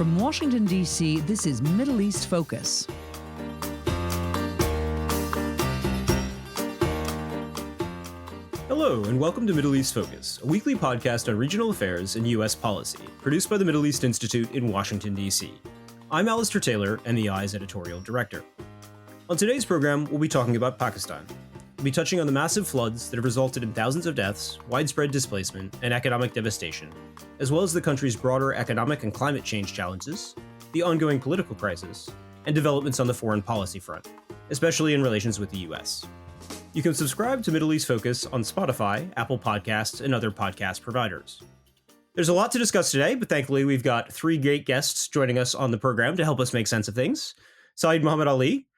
From Washington, D.C., this is Middle East Focus. Hello, and welcome to Middle East Focus, a weekly podcast on regional affairs and U.S. policy, produced by the Middle East Institute in Washington, D.C. I'm Alistair Taylor, MEI's editorial director. On today's program, we'll be talking about Pakistan. We'll be touching on the massive floods that have resulted in thousands of deaths, widespread displacement, and economic devastation, as well as the country's broader economic and climate change challenges, the ongoing political crisis, and developments on the foreign policy front, especially in relations with the U.S. You can subscribe to Middle East Focus on Spotify, Apple Podcasts, and other podcast providers. There's a lot to discuss today, but thankfully we've got three great guests joining us on the program to help us make sense of things. Syed Mohammad Ali,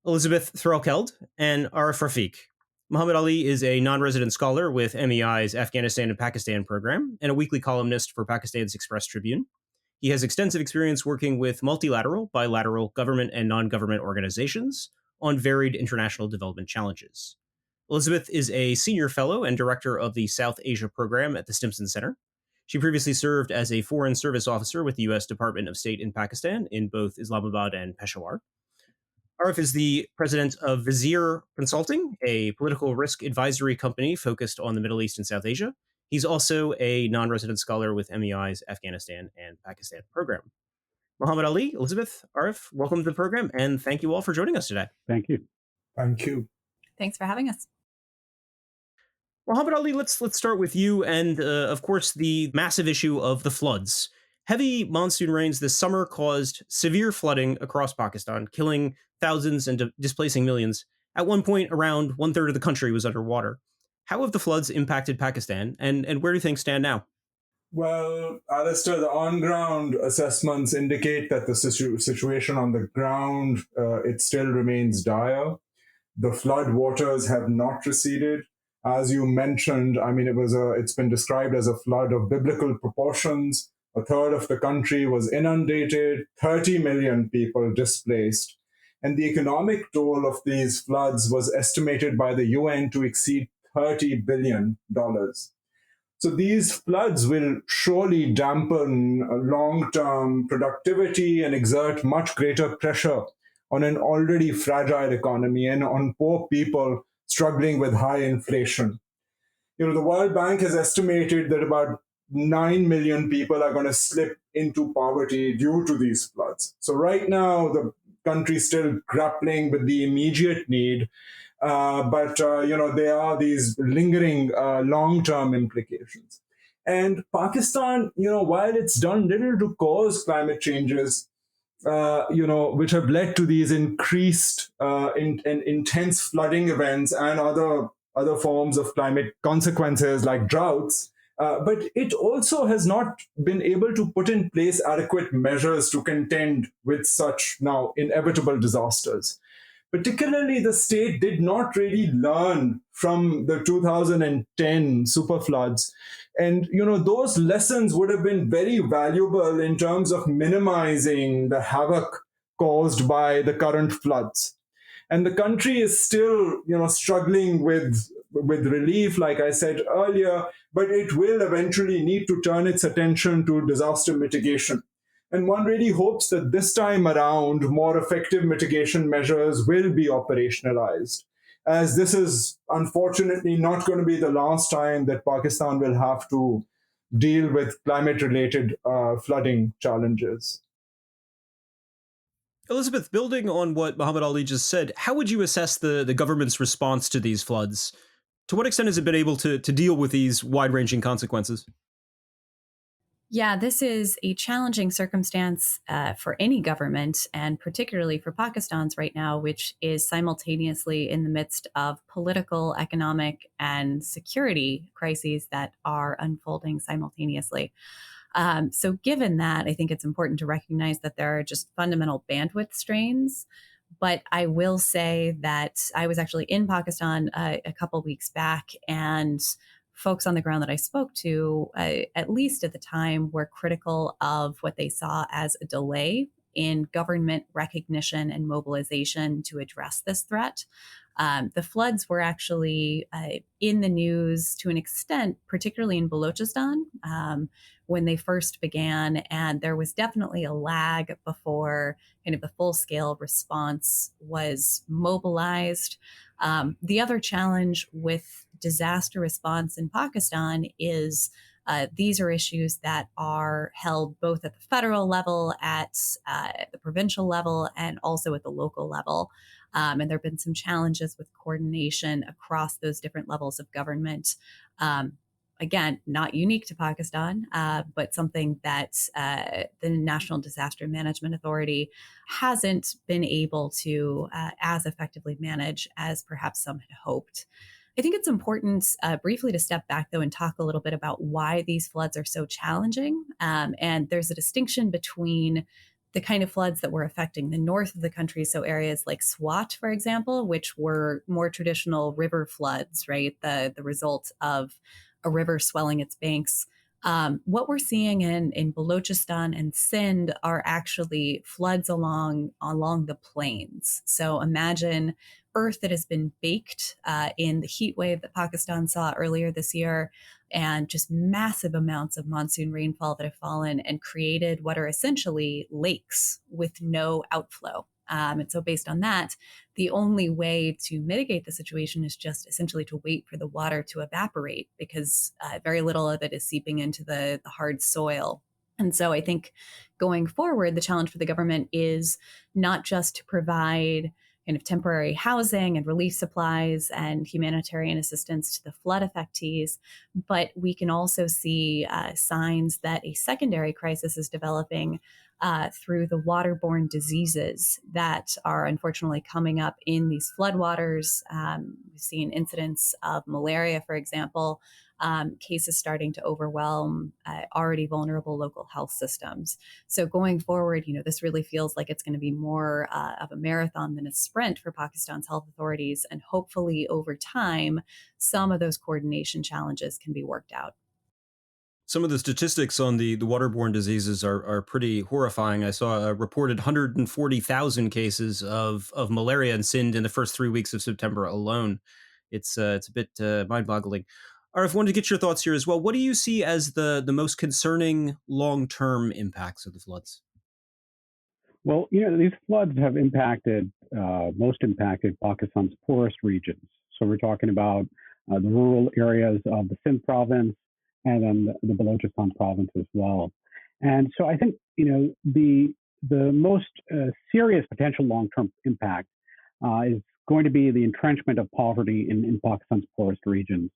Elizabeth Threlkeld, and Arif Rafiq. Mohammed Ali is a non-resident scholar with MEI's Afghanistan and Pakistan program and a weekly columnist for Pakistan's Express Tribune. He has extensive experience working with multilateral, bilateral, government, and non-government organizations on varied international development challenges. Elizabeth is a senior fellow and director of the South Asia program at the Stimson Center. She previously served as a foreign service officer with the U.S. Department of State in Pakistan in both Islamabad and Peshawar. Arif is the president of Vizier Consulting, a political risk advisory company focused on the Middle East and South Asia. He's also a non-resident scholar with MEI's Afghanistan and Pakistan program. Mohammed Ali, Elizabeth, Arif, welcome to the program, and thank you all for joining us today. Thank you. Thank you. Thanks for having us. Mohammed Ali, let's start with you and, of course, the massive issue of the floods. Heavy monsoon rains this summer caused severe flooding across Pakistan, killing thousands and displacing millions. At one point, around one-third of the country was underwater. How have the floods impacted Pakistan, and where do things stand now? Well, Alistair, the on-ground assessments indicate that the situation on the ground, it still remains dire. The flood waters have not receded. As you mentioned, I mean, it's been described as a flood of biblical proportions. A third of the country was inundated, 30 million people displaced. And the economic toll of these floods was estimated by the UN to exceed $30 billion. So these floods will surely dampen long-term productivity and exert much greater pressure on an already fragile economy and on poor people struggling with high inflation. You know, the World Bank has estimated that about 9 million people are going to slip into poverty due to these floods. So right now, the country is still grappling with the immediate need, but there are these lingering long-term implications. And Pakistan, while it's done little to cause climate changes, which have led to these increased and intense flooding events and other forms of climate consequences like droughts, but it also has not been able to put in place adequate measures to contend with such now inevitable disasters. Particularly, the state did not really learn from the 2010 superfloods. And, those lessons would have been very valuable in terms of minimizing the havoc caused by the current floods. And the country is still, struggling with relief, like I said earlier, but it will eventually need to turn its attention to disaster mitigation. And one really hopes that this time around, more effective mitigation measures will be operationalized, as this is unfortunately not going to be the last time that Pakistan will have to deal with climate-related flooding challenges. Elizabeth, building on what Mohammed Ali just said, how would you assess the government's response to these floods? To what extent has it been able to deal with these wide-ranging consequences? Yeah, this is a challenging circumstance for any government, and particularly for Pakistan's right now, which is simultaneously in the midst of political, economic, and security crises that are unfolding simultaneously. So given that, I think it's important to recognize that there are just fundamental bandwidth strains. But I will say that I was actually in Pakistan a couple of weeks back, and folks on the ground that I spoke to, at least at the time, were critical of what they saw as a delay in government recognition and mobilization to address this threat. The floods were actually in the news to an extent, particularly in Balochistan, when they first began. And there was definitely a lag before kind of the full-scale response was mobilized. The other challenge with disaster response in Pakistan is these are issues that are held both at the federal level, at the provincial level, and also at the local level. And there have been some challenges with coordination across those different levels of government. Again, not unique to Pakistan, but something that the National Disaster Management Authority hasn't been able to as effectively manage as perhaps some had hoped. I think it's important briefly to step back, though, and talk a little bit about why these floods are so challenging. And there's a distinction between the kind of floods that were affecting the north of the country. So areas like Swat, for example, which were more traditional river floods, right? The result of a river swelling its banks. What we're seeing in Balochistan and Sindh are actually floods along the plains. So imagine earth that has been baked in the heat wave that Pakistan saw earlier this year, and just massive amounts of monsoon rainfall that have fallen and created what are essentially lakes with no outflow. And so based on that, the only way to mitigate the situation is just essentially to wait for the water to evaporate, because very little of it is seeping into the hard soil. And so I think going forward, the challenge for the government is not just to provide kind of temporary housing and relief supplies and humanitarian assistance to the flood affectees, but we can also see signs that a secondary crisis is developing through the waterborne diseases that are unfortunately coming up in these floodwaters. We've seen incidents of malaria, for example, cases starting to overwhelm already vulnerable local health systems. So going forward, this really feels like it's going to be more of a marathon than a sprint for Pakistan's health authorities. And hopefully over time, some of those coordination challenges can be worked out. Some of the statistics on the waterborne diseases are pretty horrifying. I saw a reported 140,000 cases of malaria in Sindh in the first 3 weeks of September alone. It's a bit mind-boggling. Arif, I wanted to get your thoughts here as well. What do you see as the most concerning long-term impacts of the floods? Well, these floods have most impacted Pakistan's poorest regions. So we're talking about the rural areas of the Sindh province and then the Balochistan province as well. And so I think, the most serious potential long-term impact is going to be the entrenchment of poverty in Pakistan's poorest regions.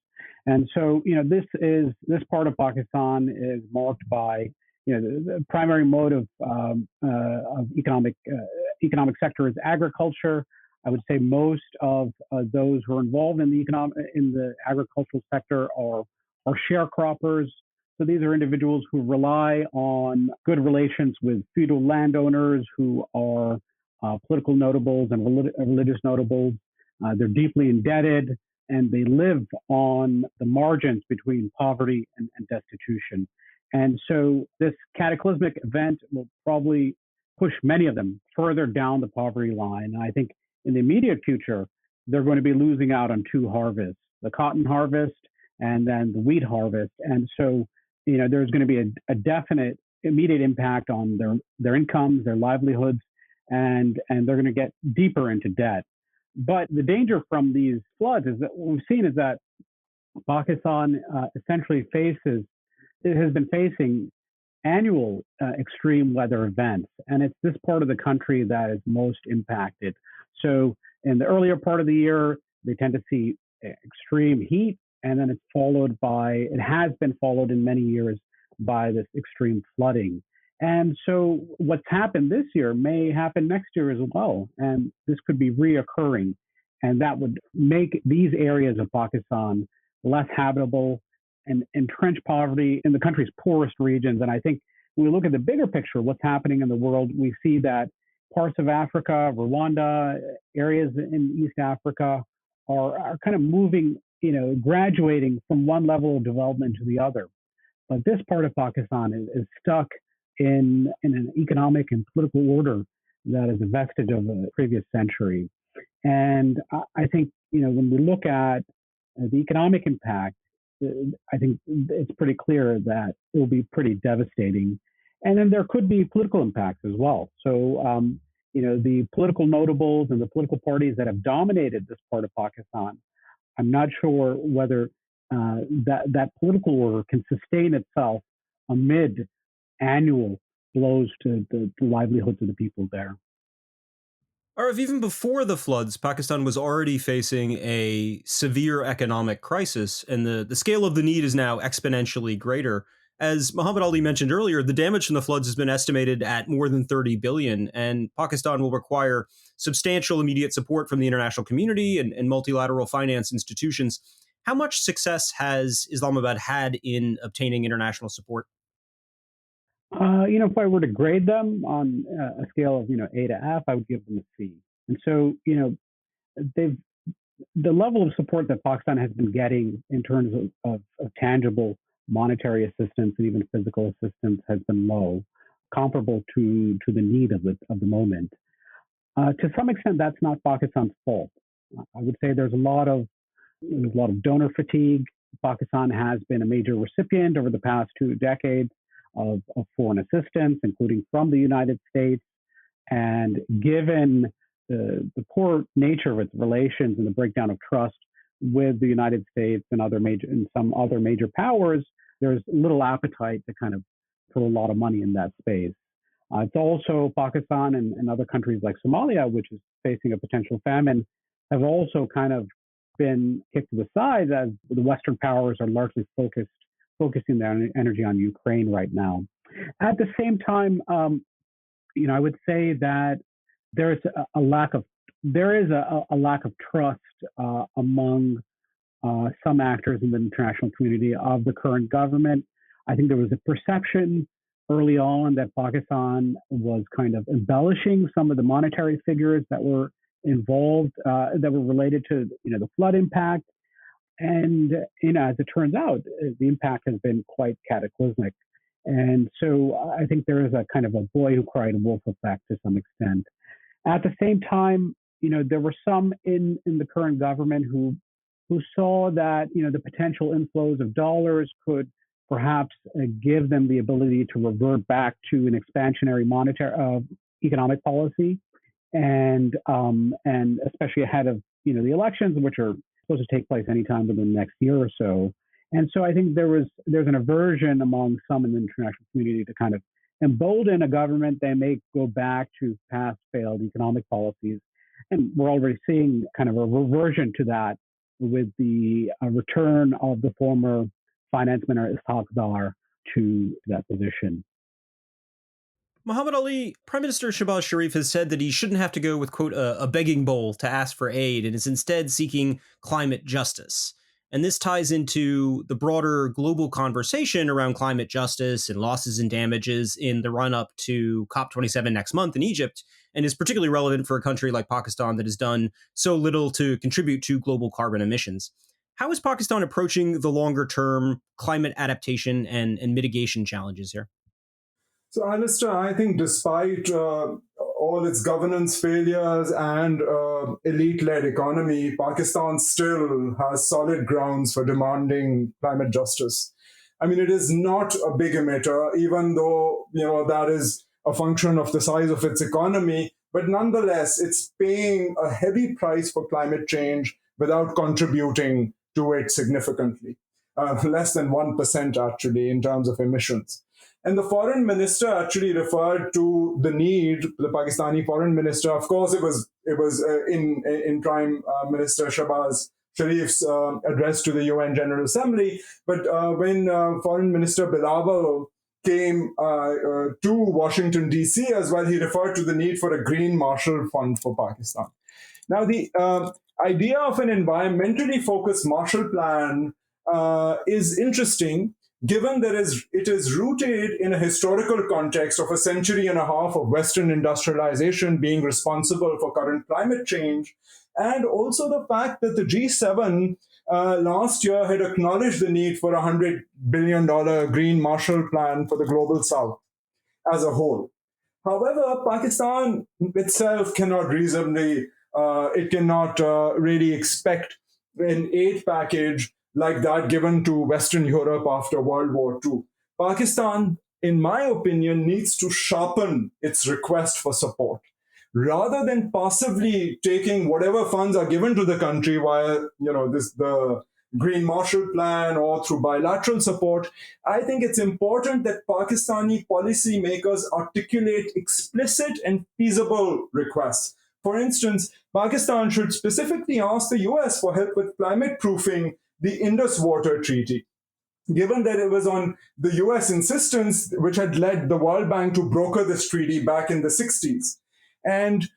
And so, this part of Pakistan is marked by, the primary mode of economic sector is agriculture. I would say most of those who are involved in the agricultural sector are sharecroppers. So these are individuals who rely on good relations with feudal landowners who are political notables and religious notables. They're deeply indebted, and they live on the margins between poverty and destitution. And so this cataclysmic event will probably push many of them further down the poverty line. And I think in the immediate future, they're going to be losing out on two harvests, the cotton harvest and then the wheat harvest. And so, there's going to be a definite immediate impact on their incomes, their livelihoods, and they're going to get deeper into debt. But the danger from these floods is that what we've seen is that Pakistan essentially has been facing annual extreme weather events, and it's this part of the country that is most impacted. So in the earlier part of the year, they tend to see extreme heat, and then it has been followed in many years by this extreme flooding. And so what's happened this year may happen next year as well, and this could be reoccurring, and that would make these areas of Pakistan less habitable and entrench poverty in the country's poorest regions. And I think when we look at the bigger picture, what's happening in the world, we see that parts of Africa, Rwanda, areas in East Africa are kind of moving, graduating from one level of development to the other. But this part of Pakistan is stuck in an economic and political order that is a vestige of the previous century. And I think, when we look at the economic impact, I think it's pretty clear that it will be pretty devastating. And then there could be political impacts as well. So, the political notables and the political parties that have dominated this part of Pakistan, I'm not sure whether that political order can sustain itself amid annual blows to the livelihoods of the people there. Arif, even before the floods, Pakistan was already facing a severe economic crisis, and the scale of the need is now exponentially greater. As Mohammed Ali mentioned earlier, the damage from the floods has been estimated at more than 30 billion, and Pakistan will require substantial immediate support from the international community and multilateral finance institutions. How much success has Islamabad had in obtaining international support? If I were to grade them on a scale of, A to F, I would give them a C. And so, they've the level of support that Pakistan has been getting in terms of tangible monetary assistance and even physical assistance has been low, comparable to the need of the moment. To some extent, that's not Pakistan's fault. I would say there's a lot of donor fatigue. Pakistan has been a major recipient over the past 2 decades of foreign assistance, including from the United States. And given the poor nature of its relations and the breakdown of trust with the United States and some other major powers, there's little appetite to kind of put a lot of money in that space. It's also Pakistan and other countries like Somalia, which is facing a potential famine, have also kind of been kicked to the side as the Western powers are largely focusing their energy on Ukraine right now. At the same time, I would say that there is a lack of trust among some actors in the international community of the current government. I think there was a perception early on that Pakistan was kind of embellishing some of the monetary figures that were involved, that were related to the flood impact. And as it turns out, the impact has been quite cataclysmic. And so I think there is a kind of a boy who cried wolf effect to some extent. At the same time, there were some in the current government who saw that the potential inflows of dollars could perhaps give them the ability to revert back to an expansionary monetary economic policy, and especially ahead of the elections, which are supposed to take place anytime within the next year or so. And so I think there's an aversion among some in the international community to kind of embolden a government that may go back to past failed economic policies. And we're already seeing kind of a reversion to that with the return of the former finance minister Ishaq Dar to that position. Mohammed Ali, Prime Minister Shehbaz Sharif has said that he shouldn't have to go with, quote, a begging bowl to ask for aid and is instead seeking climate justice. And this ties into the broader global conversation around climate justice and losses and damages in the run-up to COP27 next month in Egypt, and is particularly relevant for a country like Pakistan that has done so little to contribute to global carbon emissions. How is Pakistan approaching the longer-term climate adaptation and mitigation challenges here? So, Alistair, I think despite all its governance failures and elite-led economy, Pakistan still has solid grounds for demanding climate justice. I mean, it is not a big emitter, even though that is a function of the size of its economy. But nonetheless, it's paying a heavy price for climate change without contributing to it significantly. Less than 1% actually in terms of emissions. And the foreign minister actually referred to the need, the Pakistani foreign minister. Of course, it was in Prime Minister Shehbaz Sharif's address to the UN General Assembly. But when Foreign Minister Bilawal came to Washington, D.C. as well, he referred to the need for a green Marshall Fund for Pakistan. Now, the idea of an environmentally focused Marshall Plan is interesting, given that it is rooted in a historical context of a century and a half of Western industrialization being responsible for current climate change, and also the fact that the G7 last year had acknowledged the need for a $100 billion green Marshall Plan for the global South. as a whole. However, Pakistan itself cannot reasonably, it cannot really expect an aid package like that given to Western Europe after World War II. Pakistan, in my opinion, needs to sharpen its request for support. Rather than passively taking whatever funds are given to the country via, the Green Marshall Plan or through bilateral support, I think it's important that Pakistani policymakers articulate explicit and feasible requests. For instance, Pakistan should specifically ask the US for help with climate proofing the Indus Water Treaty, given that it was on the US insistence which had led the World Bank to broker this treaty back in the 60s. And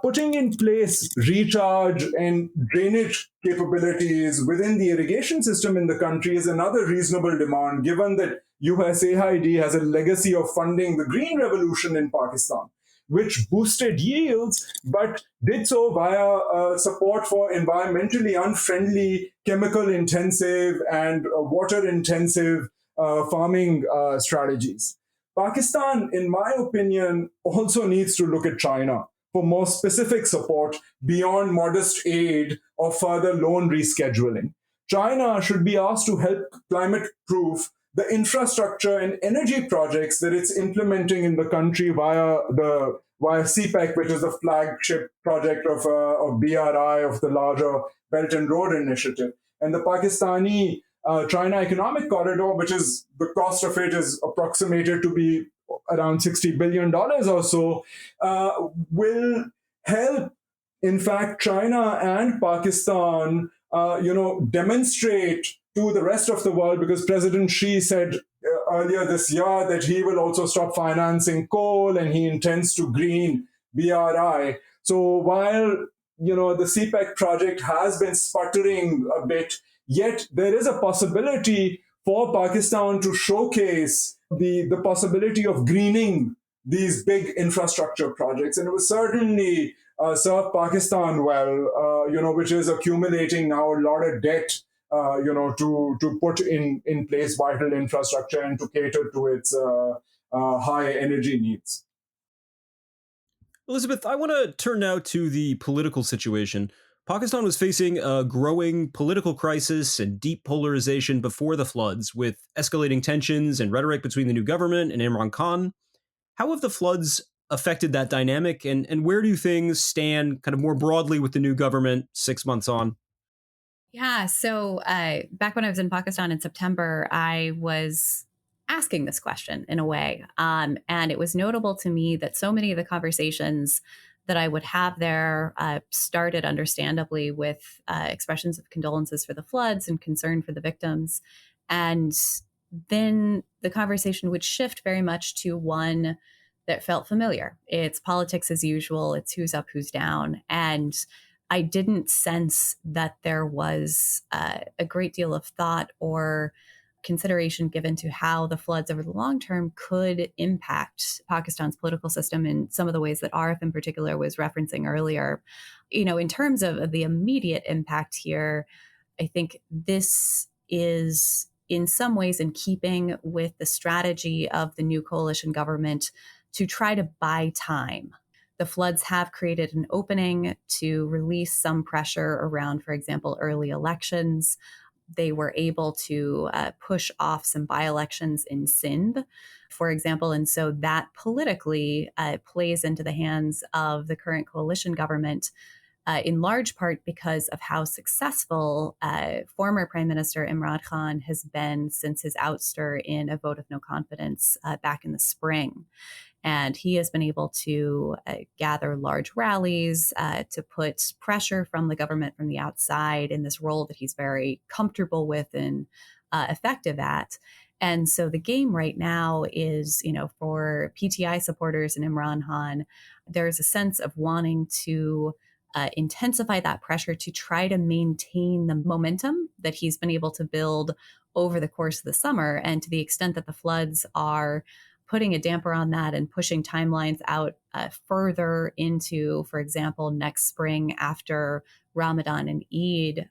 putting in place recharge and drainage capabilities within the irrigation system in the country is another reasonable demand, given that USAID has a legacy of funding the Green Revolution in Pakistan, which boosted yields, but did so via support for environmentally unfriendly, chemical-intensive and water-intensive farming strategies. Pakistan, in my opinion, also needs to look at China for more specific support beyond modest aid or further loan rescheduling. China should be asked to help climate-proof the infrastructure and energy projects that it's implementing in the country via CPEC, which is the flagship project of BRI, of the larger Belt and Road Initiative. And the Pakistani China Economic Corridor, which is the cost of it is approximated to be around $60 billion or so, will help, in fact, China and Pakistan, demonstrate to the rest of the world, because President Xi said earlier this year that he will also stop financing coal and he intends to green BRI. So while, the CPEC project has been sputtering a bit, yet there is a possibility for Pakistan to showcase the possibility of greening these big infrastructure projects. And it will certainly serve Pakistan well, which is accumulating now a lot of debt, to put in place vital infrastructure and to cater to its high energy needs. Elizabeth, I want to turn now to the political situation. Pakistan was facing a growing political crisis and deep polarization before the floods, with escalating tensions and rhetoric between the new government and Imran Khan. How have the floods affected that dynamic, and where do things stand kind of more broadly with the new government 6 months on? Yeah, so back when I was in Pakistan in September, I was asking this question in a way. And it was notable to me that so many of the conversations that I would have there started understandably with expressions of condolences for the floods and concern for the victims. And then the conversation would shift very much to one that felt familiar. It's politics as usual. It's who's up, who's down. And I didn't sense that there was a great deal of thought or consideration given to how the floods over the long term could impact Pakistan's political system in some of the ways that Arif in particular was referencing earlier. In terms of the immediate impact here, I think this is in some ways in keeping with the strategy of the new coalition government to try to buy time. The floods have created an opening to release some pressure around, for example, early elections. They were able to push off some by-elections in Sindh, for example. And so that politically plays into the hands of the current coalition government, in large part because of how successful former Prime Minister Imran Khan has been since his ouster in a vote of no confidence back in the spring. And he has been able to gather large rallies, to put pressure from the government from the outside in this role that he's very comfortable with and effective at. And so the game right now is, for PTI supporters and Imran Khan, there's a sense of wanting to intensify that pressure to try to maintain the momentum that he's been able to build over the course of the summer. And to the extent that the floods are putting a damper on that and pushing timelines out further into, for example, next spring after Ramadan and Eid,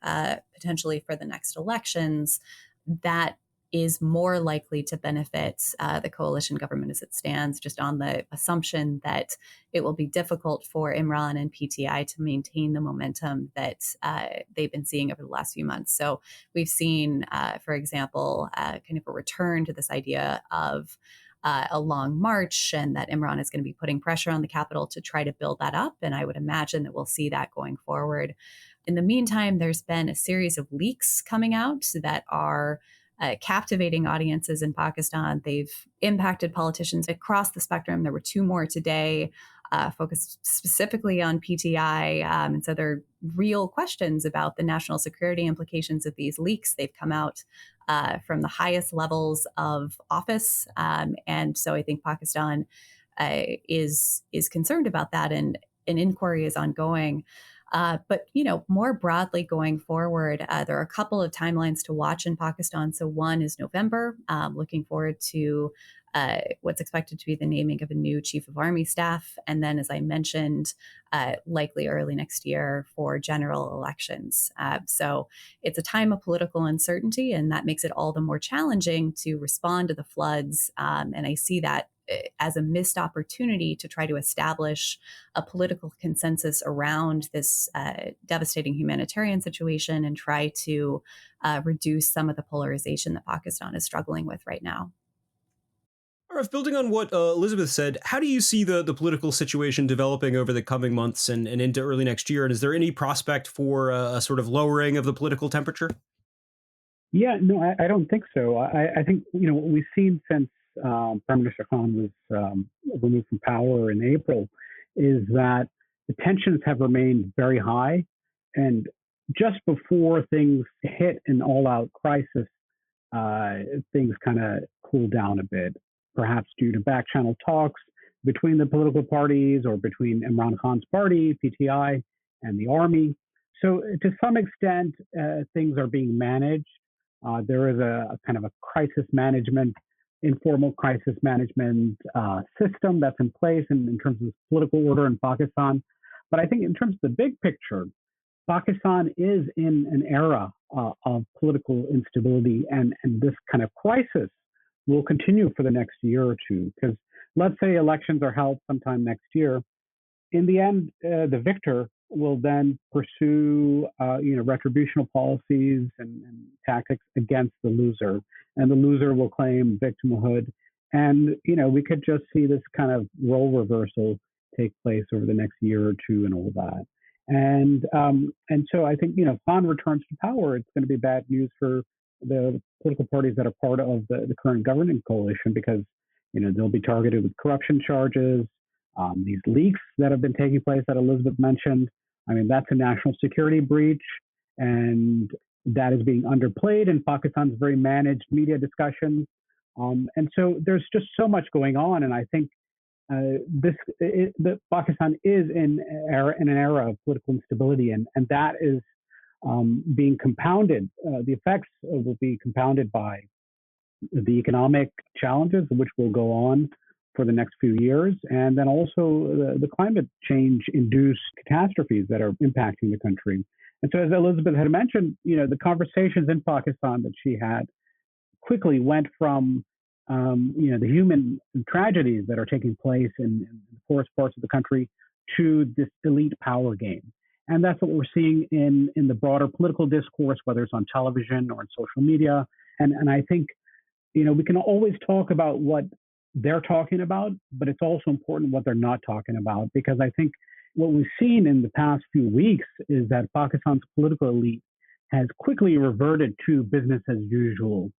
potentially for the next elections, that is more likely to benefit the coalition government as it stands, just on the assumption that it will be difficult for Imran and PTI to maintain the momentum that they've been seeing over the last few months. So we've seen, for example, kind of a return to this idea of a long march, and that Imran is going to be putting pressure on the capital to try to build that up. And I would imagine that we'll see that going forward. In the meantime, there's been a series of leaks coming out that are captivating audiences in Pakistan. They've impacted politicians across the spectrum. There were two more today, focused specifically on PTI. And so there are real questions about the national security implications of these leaks. They've come out from the highest levels of office. And so I think Pakistan is concerned about that, and an inquiry is ongoing. But, more broadly going forward, there are a couple of timelines to watch in Pakistan. So one is November, looking forward to what's expected to be the naming of a new chief of army staff. And then, as I mentioned, likely early next year for general elections. So it's a time of political uncertainty, and that makes it all the more challenging to respond to the floods. And I see that as a missed opportunity to try to establish a political consensus around this devastating humanitarian situation and try to reduce some of the polarization that Pakistan is struggling with right now. Arif, building on what Elizabeth said, how do you see the political situation developing over the coming months and into early next year? And is there any prospect for a sort of lowering of the political temperature? Yeah, no, I don't think so. I think, what we've seen since Prime Minister Khan was removed from power in April is that the tensions have remained very high. And just before things hit an all-out crisis, things kind of cooled down a bit, perhaps due to back-channel talks between the political parties or between Imran Khan's party, PTI, and the army. So to some extent, things are being managed. There is a kind of a informal crisis management system that's in place in terms of political order in Pakistan. But I think in terms of the big picture, Pakistan is in an era of political instability, and this kind of crisis will continue for the next year or two. Because let's say elections are held sometime next year. In the end, the victor will then pursue retributional policies and tactics against the loser, and the loser will claim victimhood. And we could just see this kind of role reversal take place over the next year or two and all that. And so I think Khan returns to power, it's going to be bad news for the political parties that are part of the current governing coalition, because they'll be targeted with corruption charges. These leaks that have been taking place that Elizabeth mentioned, I mean, that's a national security breach, and that is being underplayed in Pakistan's very managed media discussions. And so there's just so much going on, and I think Pakistan is in an era of political instability, and that is being compounded. The effects will be compounded by the economic challenges, which will go on for the next few years, and then also the climate change-induced catastrophes that are impacting the country. And so, as Elizabeth had mentioned, the conversations in Pakistan that she had quickly went from the human tragedies that are taking place in the poorest parts of the country to this elite power game. And that's what we're seeing in the broader political discourse, whether it's on television or on social media. And I think, we can always talk about what they're talking about, but it's also important what they're not talking about, because I think what we've seen in the past few weeks is that Pakistan's political elite has quickly reverted to business as usual.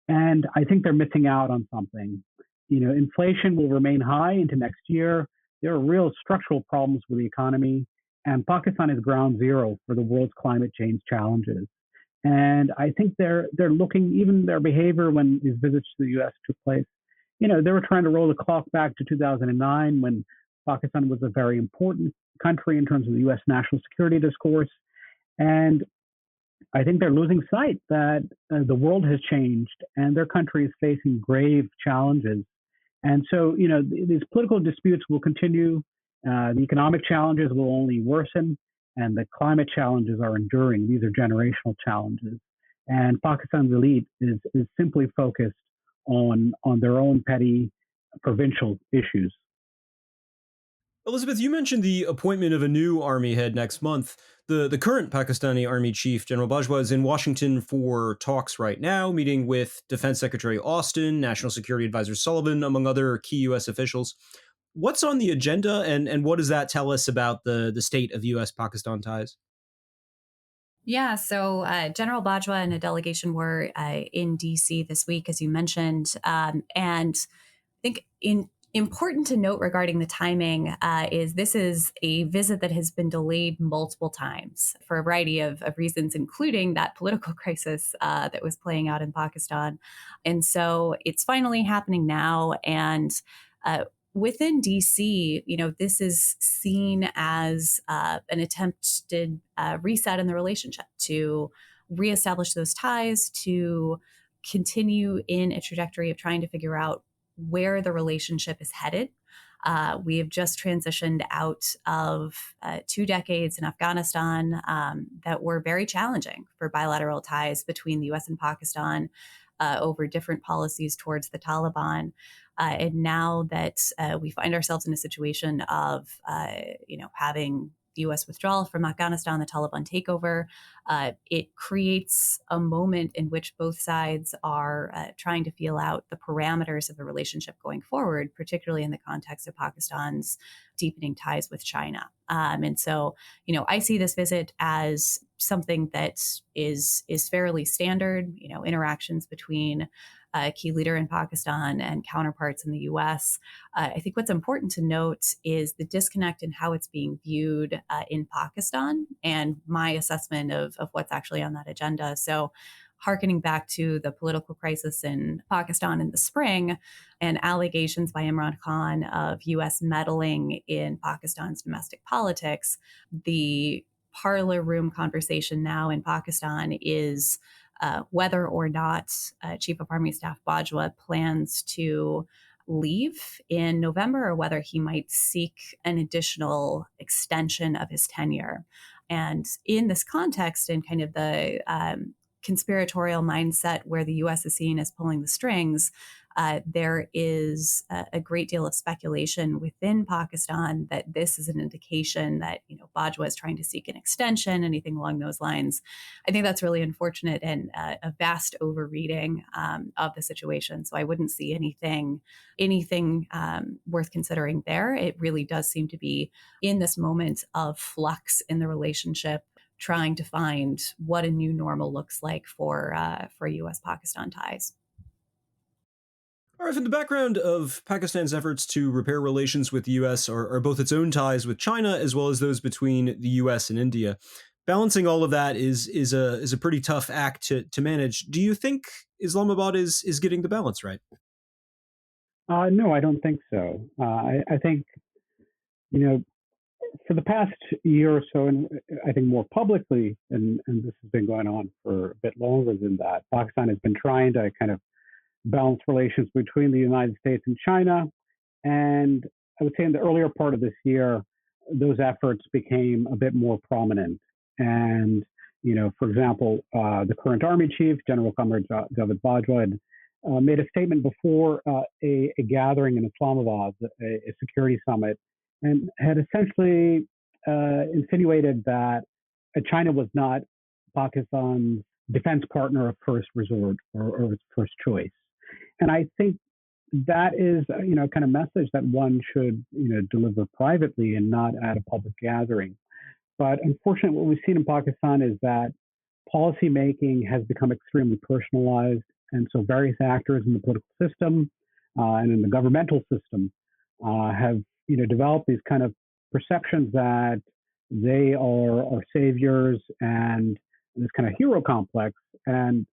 And I think they're missing out on something. Inflation will remain high into next year. There are real structural problems with the economy, and Pakistan is ground zero for the world's climate change challenges. And I think they're looking, even their behavior when these visits to the U.S. took place, they were trying to roll the clock back to 2009, when Pakistan was a very important country in terms of the U.S. national security discourse. And I think they're losing sight that the world has changed and their country is facing grave challenges. And so, these political disputes will continue. The economic challenges will only worsen, and the climate challenges are enduring. These are generational challenges. And Pakistan's elite is simply focused on their own petty provincial issues. Elizabeth, you mentioned the appointment of a new army head next month. The current Pakistani Army Chief, General Bajwa, is in Washington for talks right now, meeting with Defense Secretary Austin, National Security Advisor Sullivan, among other key U.S. officials. What's on the agenda, and what does that tell us about the state of U.S.-Pakistan ties? Yeah, so General Bajwa and a delegation were in D.C. this week, as you mentioned. And I think important to note regarding the timing is this is a visit that has been delayed multiple times for a variety of reasons, including that political crisis that was playing out in Pakistan. And so it's finally happening now. And within DC, this is seen as an attempted reset in the relationship to reestablish those ties, to continue in a trajectory of trying to figure out where the relationship is headed. We have just transitioned out of 2 decades in Afghanistan that were very challenging for bilateral ties between the US and Pakistan over different policies towards the Taliban. And now that we find ourselves in a situation of, having the U.S. withdrawal from Afghanistan, the Taliban takeover, it creates a moment in which both sides are trying to feel out the parameters of the relationship going forward, particularly in the context of Pakistan's deepening ties with China. And so, I see this visit as something that is fairly standard, interactions between a key leader in Pakistan and counterparts in the U.S. I think what's important to note is the disconnect in how it's being viewed in Pakistan and my assessment of what's actually on that agenda. So hearkening back to the political crisis in Pakistan in the spring and allegations by Imran Khan of U.S. meddling in Pakistan's domestic politics, the parlor room conversation now in Pakistan is whether or not Chief of Army Staff Bajwa plans to leave in November or whether he might seek an additional extension of his tenure. And in this context, in kind of the conspiratorial mindset where the U.S. is seen as pulling the strings, there is a great deal of speculation within Pakistan that this is an indication that Bajwa is trying to seek an extension, anything along those lines. I think that's really unfortunate and a vast overreading of the situation. So I wouldn't see anything worth considering there. It really does seem to be in this moment of flux in the relationship, trying to find what a new normal looks like for U.S.-Pakistan ties. Arif, in the background of Pakistan's efforts to repair relations with the U.S. are both its own ties with China as well as those between the U.S. and India. Balancing all of that is a pretty tough act to manage. Do you think Islamabad is getting the balance right? No, I don't think so. I think, for the past year or so, and I think more publicly, and this has been going on for a bit longer than that, Pakistan has been trying to kind of balance relations between the United States and China. And I would say in the earlier part of this year, those efforts became a bit more prominent. And, for example, the current Army Chief, General Qamar Javed Bajwa, had made a statement before a gathering in Islamabad, a security summit, and had essentially insinuated that China was not Pakistan's defense partner of first resort or its first choice. And I think that is, kind of message that one should, deliver privately and not at a public gathering. But unfortunately, what we've seen in Pakistan is that policy making has become extremely personalized. And so various actors in the political system and in the governmental system have, developed these kind of perceptions that they are saviors and this kind of hero complex. And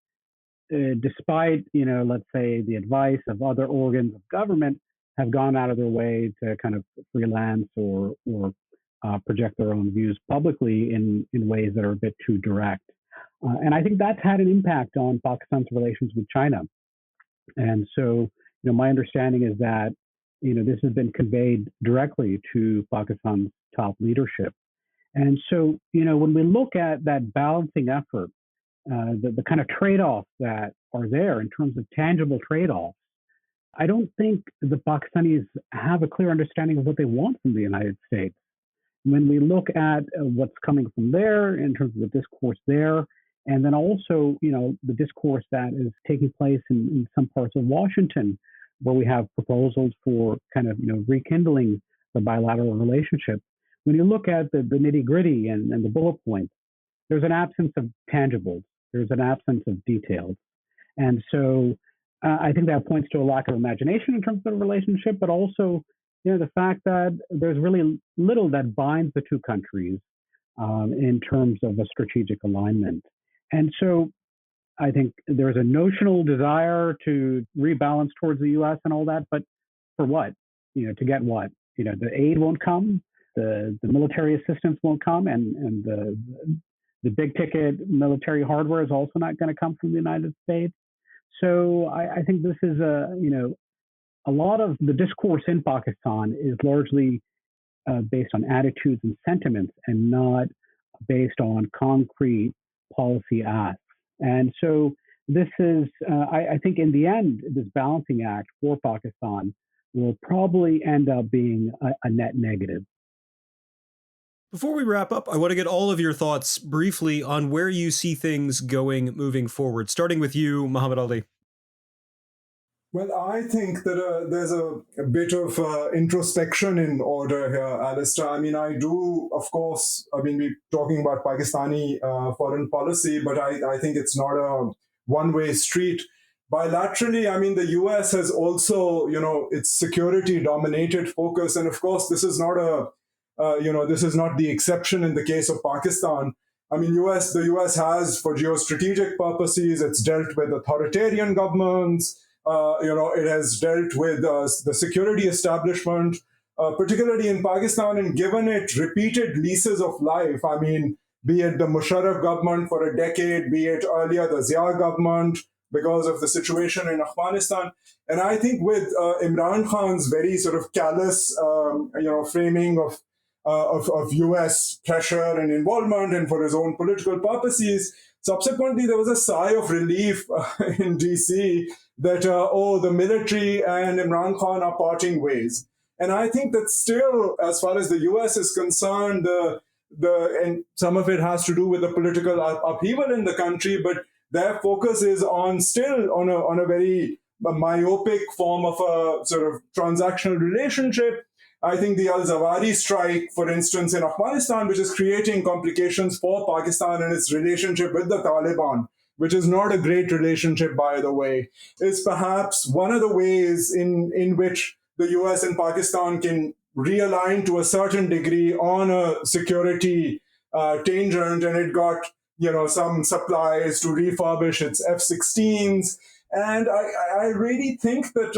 despite, let's say the advice of other organs of government, have gone out of their way to kind of freelance or project their own views publicly in ways that are a bit too direct. And I think that's had an impact on Pakistan's relations with China. And so, my understanding is that, this has been conveyed directly to Pakistan's top leadership. And so, when we look at that balancing effort the kind of trade-offs that are there in terms of tangible trade-offs, I don't think the Pakistanis have a clear understanding of what they want from the United States. When we look at what's coming from there in terms of the discourse there, and then also, the discourse that is taking place in some parts of Washington, where we have proposals for kind of, rekindling the bilateral relationship. When you look at the nitty gritty and the bullet points, there's an absence of tangibles. There's an absence of details. And so I think that points to a lack of imagination in terms of the relationship, but also, the fact that there's really little that binds the two countries in terms of a strategic alignment. And so I think there's a notional desire to rebalance towards the U.S. and all that, but for what? To get what? The aid won't come, the military assistance won't come, and the big ticket military hardware is also not going to come from the United States. So I think this is a lot of the discourse in Pakistan is largely based on attitudes and sentiments and not based on concrete policy acts. And so this is, I think in the end, this balancing act for Pakistan will probably end up being a net negative. Before we wrap up, I want to get all of your thoughts briefly on where you see things going moving forward, starting with you, Mohammed Ali. Well, I think that there's a bit of introspection in order here, Alistair. I mean, I do, of course, we're talking about Pakistani foreign policy, but I think it's not a one-way street. Bilaterally, the US has also, its security-dominated focus. And of course, this is not this is not the exception in the case of Pakistan. The US has, for geostrategic purposes, it's dealt with authoritarian governments. It has dealt with the security establishment, particularly in Pakistan, and given it repeated leases of life. Be it the Musharraf government for a decade, be it earlier the Zia government because of the situation in Afghanistan. And I think with Imran Khan's very sort of callous, framing of US pressure and involvement and for his own political purposes, subsequently there was a sigh of relief in DC that, the military and Imran Khan are parting ways. And I think that still, as far as the US is concerned, and some of it has to do with the political upheaval in the country, but their focus is still on a very myopic form of a sort of transactional relationship. I think the Al-Zawahri strike, for instance, in Afghanistan, which is creating complications for Pakistan and its relationship with the Taliban, which is not a great relationship, by the way, is perhaps one of the ways in which the US and Pakistan can realign to a certain degree on a security tangent. And it got, some supplies to refurbish its F-16s. And I really think that,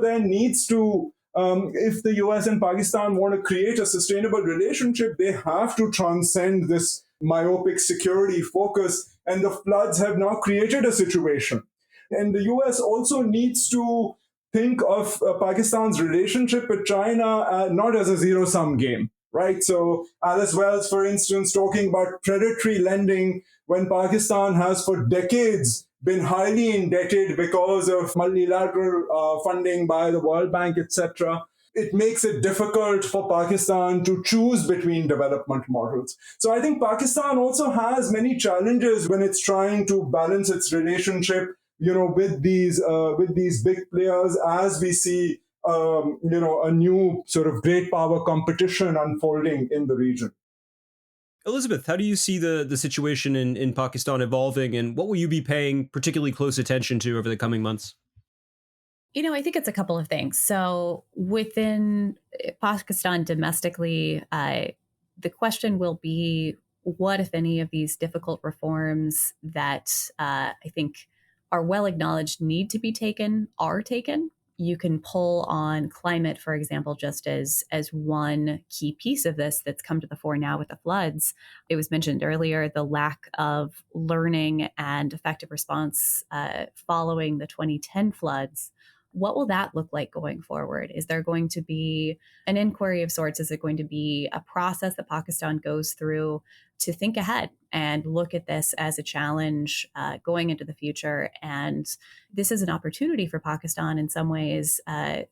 there needs to, if the US and Pakistan want to create a sustainable relationship, they have to transcend this myopic security focus. And the floods have now created a situation. And the US also needs to think of Pakistan's relationship with China not as a zero-sum game, right? So Alice Wells, for instance, talking about predatory lending when Pakistan has for decades been highly indebted because of multilateral funding by the World Bank, etc. It makes it difficult for Pakistan to choose between development models. So I think Pakistan also has many challenges when it's trying to balance its relationship, with these big players as we see, a new sort of great power competition unfolding in the region. Elizabeth, how do you see the situation in Pakistan evolving, and what will you be paying particularly close attention to over the coming months? I think it's a couple of things. So within Pakistan domestically, the question will be what, if any, of these difficult reforms that I think are well acknowledged need to be taken are taken. You can pull on climate, for example, just as one key piece of this that's come to the fore now with the floods. It was mentioned earlier, the lack of learning and effective response following the 2010 floods What will that look like going forward? Is there going to be an inquiry of sorts? Is it going to be a process that Pakistan goes through to think ahead and look at this as a challenge going into the future? And this is an opportunity for Pakistan in some ways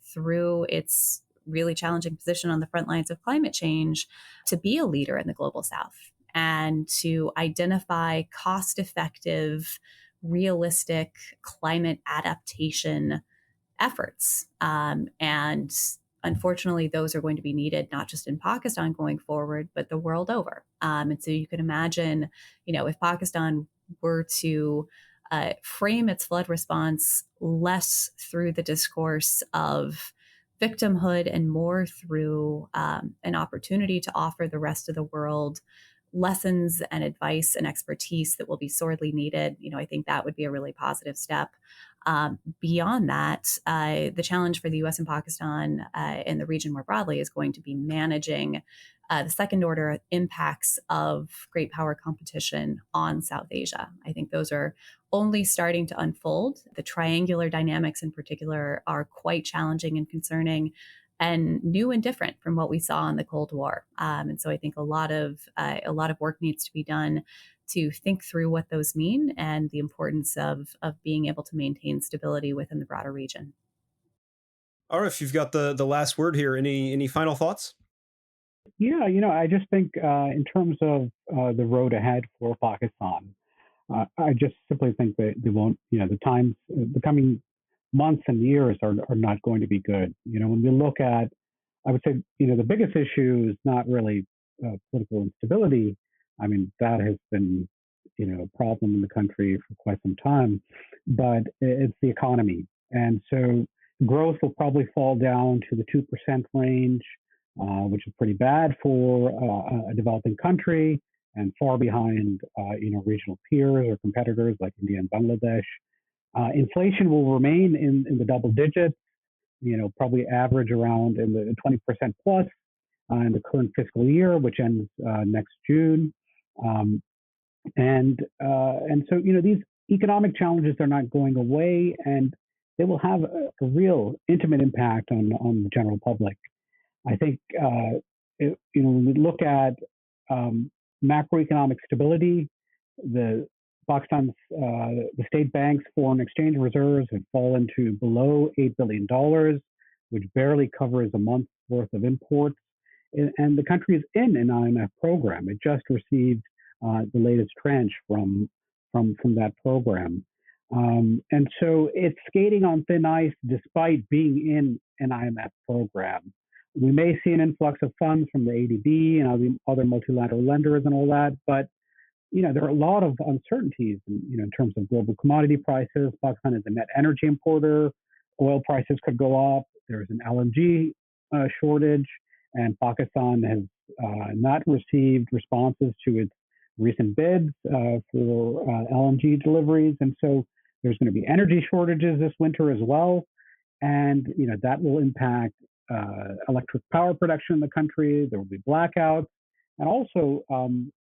through its really challenging position on the front lines of climate change to be a leader in the global south and to identify cost-effective, realistic climate adaptation efforts. And unfortunately, those are going to be needed not just in Pakistan going forward, but the world over. And so you can imagine, if Pakistan were to frame its flood response less through the discourse of victimhood and more through an opportunity to offer the rest of the world lessons and advice and expertise that will be sorely needed, I think that would be a really positive step. Beyond that, the challenge for the U.S. and Pakistan and the region more broadly is going to be managing the second order impacts of great power competition on South Asia. I think those are only starting to unfold. The triangular dynamics in particular are quite challenging and concerning and new and different from what we saw in the Cold War. And so I think a lot of work needs to be done to think through what those mean and the importance of being able to maintain stability within the broader region. Arif, you've got the last word here. Any final thoughts? Yeah, I just think in terms of the road ahead for Pakistan, I just simply think that they won't, the coming months and years are not going to be good. When we look at, I would say, the biggest issue is not really political instability. I mean, that has been, a problem in the country for quite some time, but it's the economy. And so growth will probably fall down to the 2% range, which is pretty bad for a developing country and far behind, regional peers or competitors like India and Bangladesh. Inflation will remain in the double digits, probably average around in the 20% plus in the current fiscal year, which ends next June. And so, these economic challenges are not going away, and they will have a real intimate impact on the general public. I think, when we look at macroeconomic stability, Pakistan's the state bank's foreign exchange reserves have fallen to below $8 billion, which barely covers a month's worth of imports. And the country is in an IMF program. It just received the latest tranche from that program. And so it's skating on thin ice despite being in an IMF program. We may see an influx of funds from the ADB and other multilateral lenders and all that, but there are a lot of uncertainties, in terms of global commodity prices. Pakistan is a net energy importer. Oil prices could go up. There's an LNG shortage, and Pakistan has not received responses to its recent bids for LNG deliveries. And so there's going to be energy shortages this winter as well. And, that will impact electric power production in the country. There will be blackouts. And also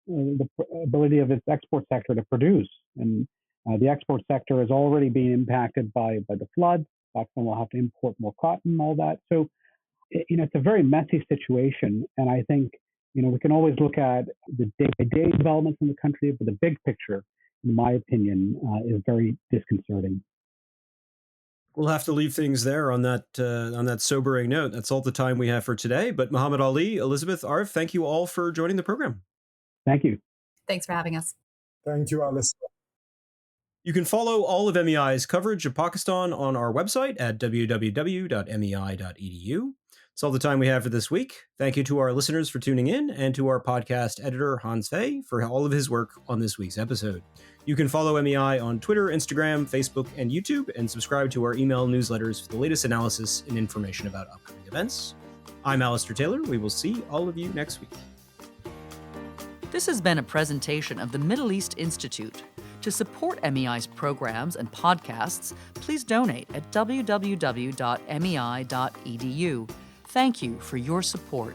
the ability of its export sector to produce. And the export sector is already being impacted by the floods. Pakistan will have to import more cotton, all that. So, it's a very messy situation. And I think, we can always look at the day-to-day developments in the country, but the big picture, in my opinion, is very disconcerting. We'll have to leave things there on that sobering note. That's all the time we have for today. But Mohammed Ali, Elizabeth, Arif, thank you all for joining the program. Thank you. Thanks for having us. Thank you, Alice. You can follow all of MEI's coverage of Pakistan on our website at www.mei.edu. That's all the time we have for this week. Thank you to our listeners for tuning in, and to our podcast editor, Hans Fay, for all of his work on this week's episode. You can follow MEI on Twitter, Instagram, Facebook, and YouTube, and subscribe to our email newsletters for the latest analysis and information about upcoming events. I'm Alistair Taylor. We will see all of you next week. This has been a presentation of the Middle East Institute. To support MEI's programs and podcasts, please donate at www.mei.edu. Thank you for your support.